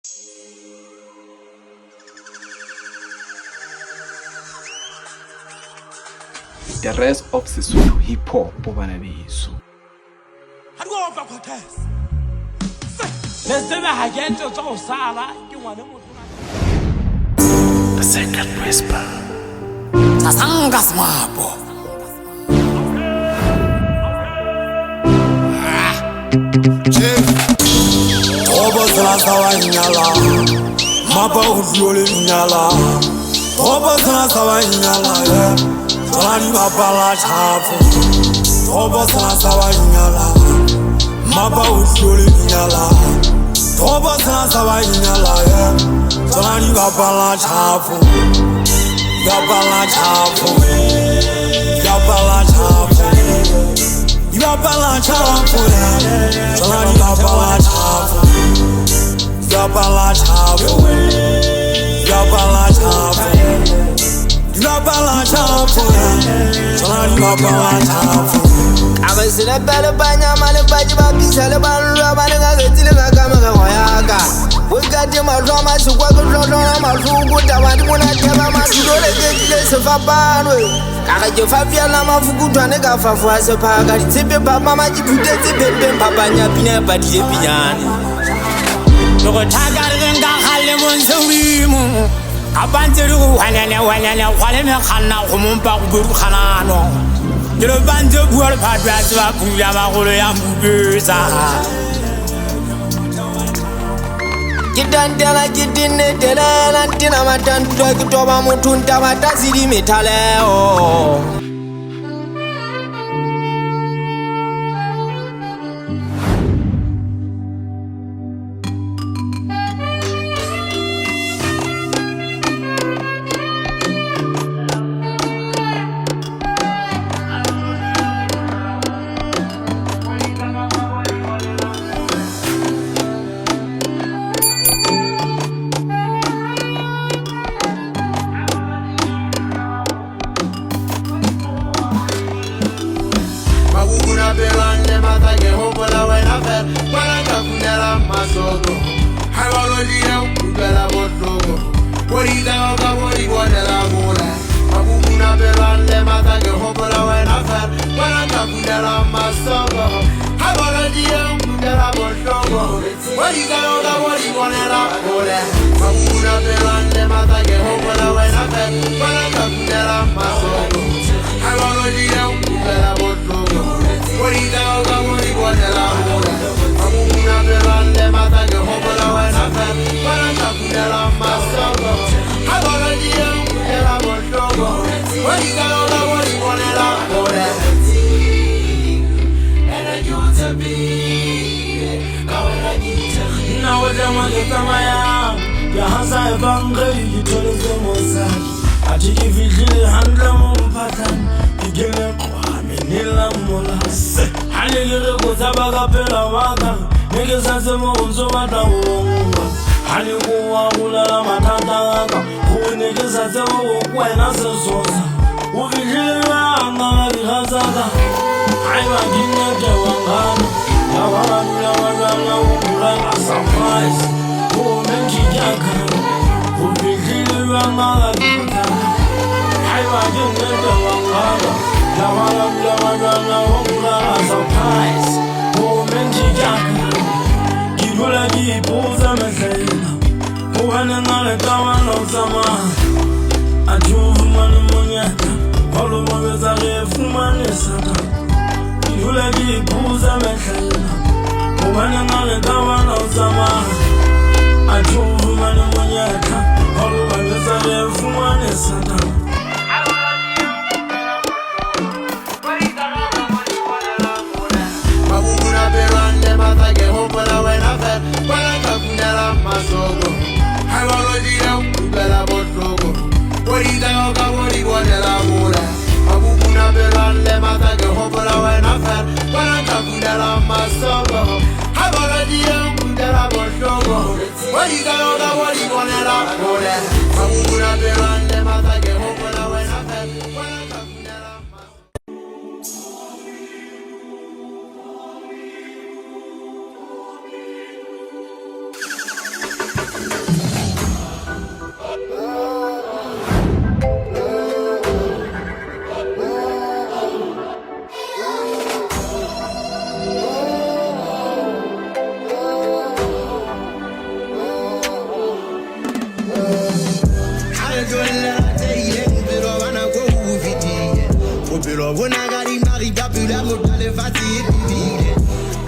The rest of Sesotho hip hop banabeso. Let's do the agent of Sala. You want The second whisper. Tasanga swapo. Obo sala sawa nyala. Mapa udiole nyala. Obo sala sawa nyala. Solani mapala chafu. Obo sala sawa nyala. Mapa udiole nyala. Obo sala sawa nyala. Solani mapala chafu. Gabala chafu. Gabala chafu. Gabala chafu. Solani mapala chafu. Gabala chafu. Gabala chafu. Gabala chafu. Solani mapala chafu. Abasira bala banya male baji babisa le balwa banga getile kamera wayaga. Wegati maroma sukwa kutona mafuku tawandi muna teba matulole getile sefabanwe. Kaka jefa vya na mafuku twane kafafu sepaga tipe papa majipute tipe papa nyapine badile pinyani. Loko tagarenga khale monsewimu. Abanteru wala me khana khumpa kuburu khanano. Jelo bande bual padwa twa kuya magolo ya mbubesa. Jidandela jidine delela ntina matantu kitoba mutunta mataziri metaleo. bophelo bona ka dimari ka pula motho lefatshe e pibile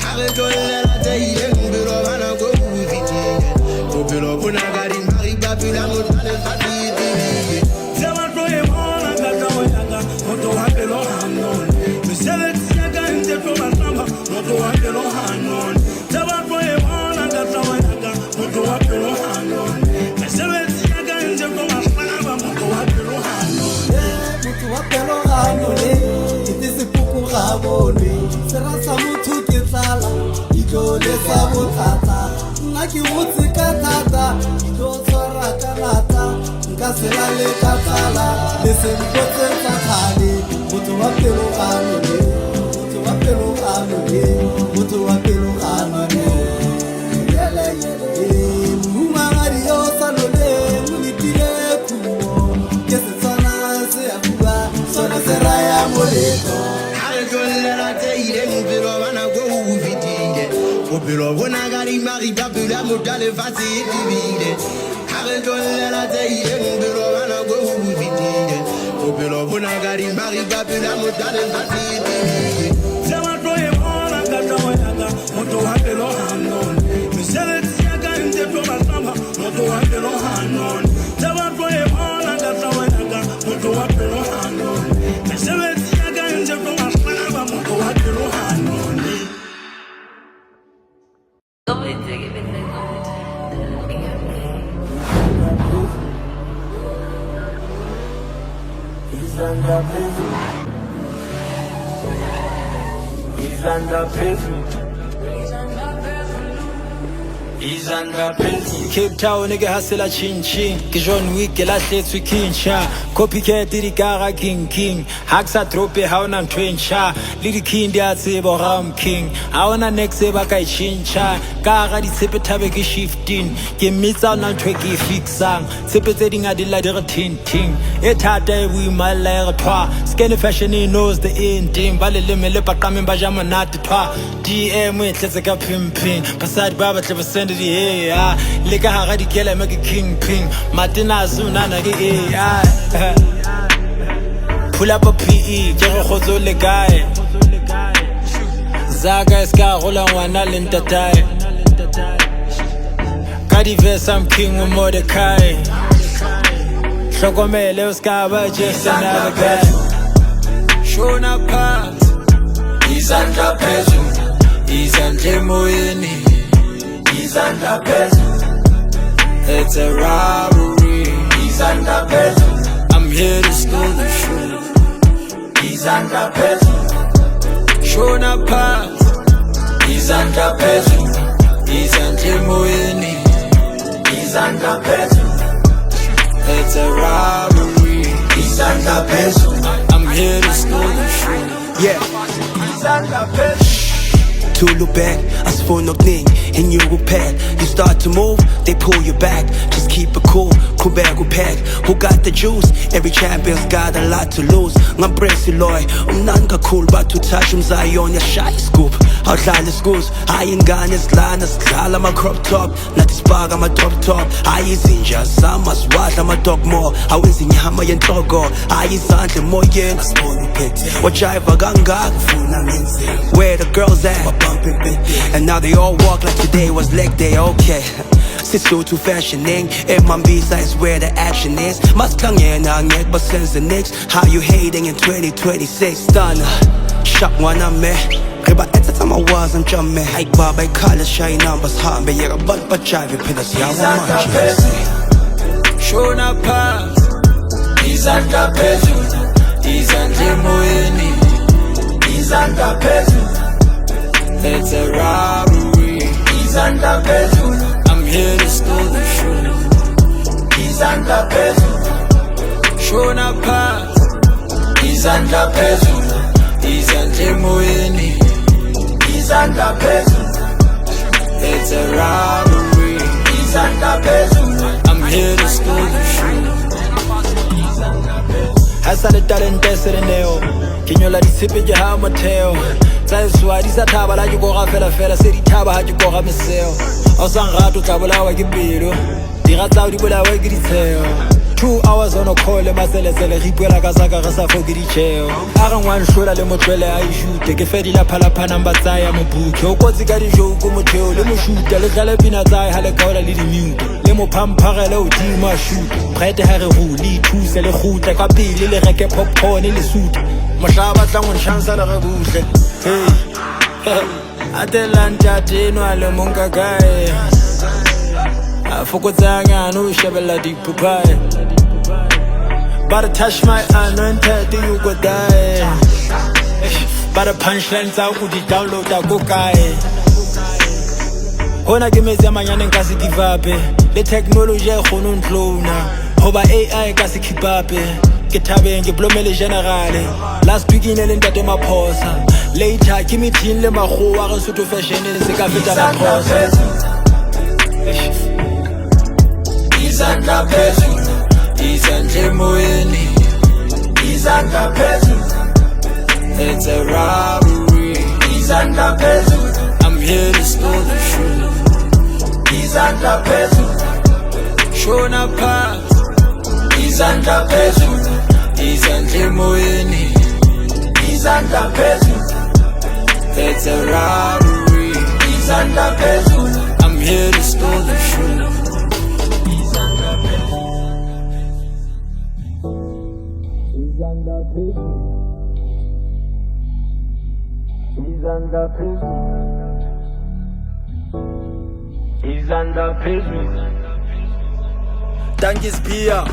ha re tlolela teileng bophelo ba nako e fetile bophelo bona ka dimari ka pula motho lefatshe e pibile tseba tlo e bona ka tao ya ka motho wa pelo hanon mesebetsi ya ka ntse tlo matlamba motho wa pelo hanon tseba tlo e bona ka tao ya ka motho wa pelo hanon mesebetsi ya ka ntse tlo matlamba motho wa pelo hanon motho wa pelo hanon ke sepuku ga bone sera sa motho ke tlala itlo sa bothata nna ke botse ka thata itlo tshwara ka lata nka sela le ka tlala le se mpotse tsa khale motho wa pelo hanon motho wa pelo hanon motho wa pelo hanon yele yele mumangadi yo salole munitile kumo ke se tsana se ya bua sona se raya moleto bophelo bona ka dimari ka pula motho lefatshe e pibile ha re tlolela teileng bophelo ba nako e fetile bophelo bona ka dimari ka pula motho lefatshe e pibile tseba tlo e bona ka tao ya ka motho wa pelo hanon mesebetsi ya ka ntse tlo matlamba motho wa pelo hanon tseba tlo e bona ka tao ya ka motho wa pelo hanon mesebetsi ya ka ntse tlo matlamba motho wa pelo hanon Cape Town ke hasela chin-chin ke John Wick ke lahletswe kinsha copycat di kaga king haxa drop ha ona ntwentsha le di king dia tsebo ram king ha ona next ba ka chincha ka ga di tshepe thabe ke shifting ke mitsa na ntwe ke fixang tshepe tse dinga di la di re tinting e thata e we my leg twa scan fashion knows the ending ba le lemele ba qameng ba ja monate twa DM e tletse ka pimping basadi ba ba tle ba send di hey le ka ga di kela make king ping matina zunana ke AI pull up a PE ke go khotso le kae zaga ska gola ngwana le ntatai ka di verse I'm king with Mordecai hlokomele o ska ba just another guy shona pass izandla phezulu izandla emoyeni izandla phezulu it's a robbery izandla phezulu I'm here to steal the show izandla phezulu shona pass izandla phezulu izandla emoyeni izandla phezulu it's a robbery izandla phezulu I'm here to steal the show yeah izandla phezulu to look back, as for no thing in your pad. You start to move, they pull you back. Just keep it cool, cool bag, pack. Who got the juice? Every champion's got a lot to lose. I'm Bracey Loy, nanga cool, but to touch him Zion, your shy scoop. Outline the schools, I ain't gone as line as Kala, my crop top. Not this bag, I'm a top. I is in just some as what I'm a dog more. I was in Yama and Togo. I is on the Moyen, a small pit. Watch I Vaganga, where the girls at? And now they all walk like today was leg day, okay. Sisto to fashioning, Mambisa is where the action is. Must klang na ngek, but since the next, how you hating in 2026? Done, shock one I'm me. Riba at the time I wasn't jumping. I bob by college, shy numbers, hot, but you're a butt, but jive, pillas, yawa, shona pass izandla phezulu izandla emoyeni izandla phezulu it's a robbery izandla phezulu I'm here to steal the show izandla phezulu shona pass izandla phezulu izandla emoyeni izandla phezulu it's a robbery izandla phezulu I'm here to steal the show hasale talent esereneo kinyola disipe ke ha motheo tsa iswa di sa thaba la ke go ga fela se di thaba ha ke go ga meseo o sang rato tla bolawa ke pelo di ga tsa di bolawa ke ditseo 2 hours on a call le maselesele re ipuela ka saka re sa foke ditšheo a re ngwane hlola le motlwele a ishute ke fedila phalapha number tsaya mobukhe o kotsi ka dijo ko motheo le moshuta le tlale pina tsaya ha le kaola le dimute le mophamphagele o dima shoot brete ha re rule thuse le khutle ka pele le reke popcorn le suit mohlaba tla ngone chance le re buhle hey Adelanta teno le monka gae a fokotsanga no shebella dipupai but touch my anointed you go die but the punchlines out ku di download go kae hona ke metse amanyane nka se give up le technology e khona ntlona hoba AI ka se keep up ke thabeng ke blomele generale last week in le ntate maphosa later ke meeting le magoa re sotho fashion le se ka feta maphosa izandla phezulu izandla emoyeni izandla phezulu it's a robbery izandla phezulu I'm here to spill the truth izandla phezulu shona pass izandla phezulu izandla emoyeni izandla phezulu it's a robbery izandla phezulu I'm here to spill the truth Danke Bier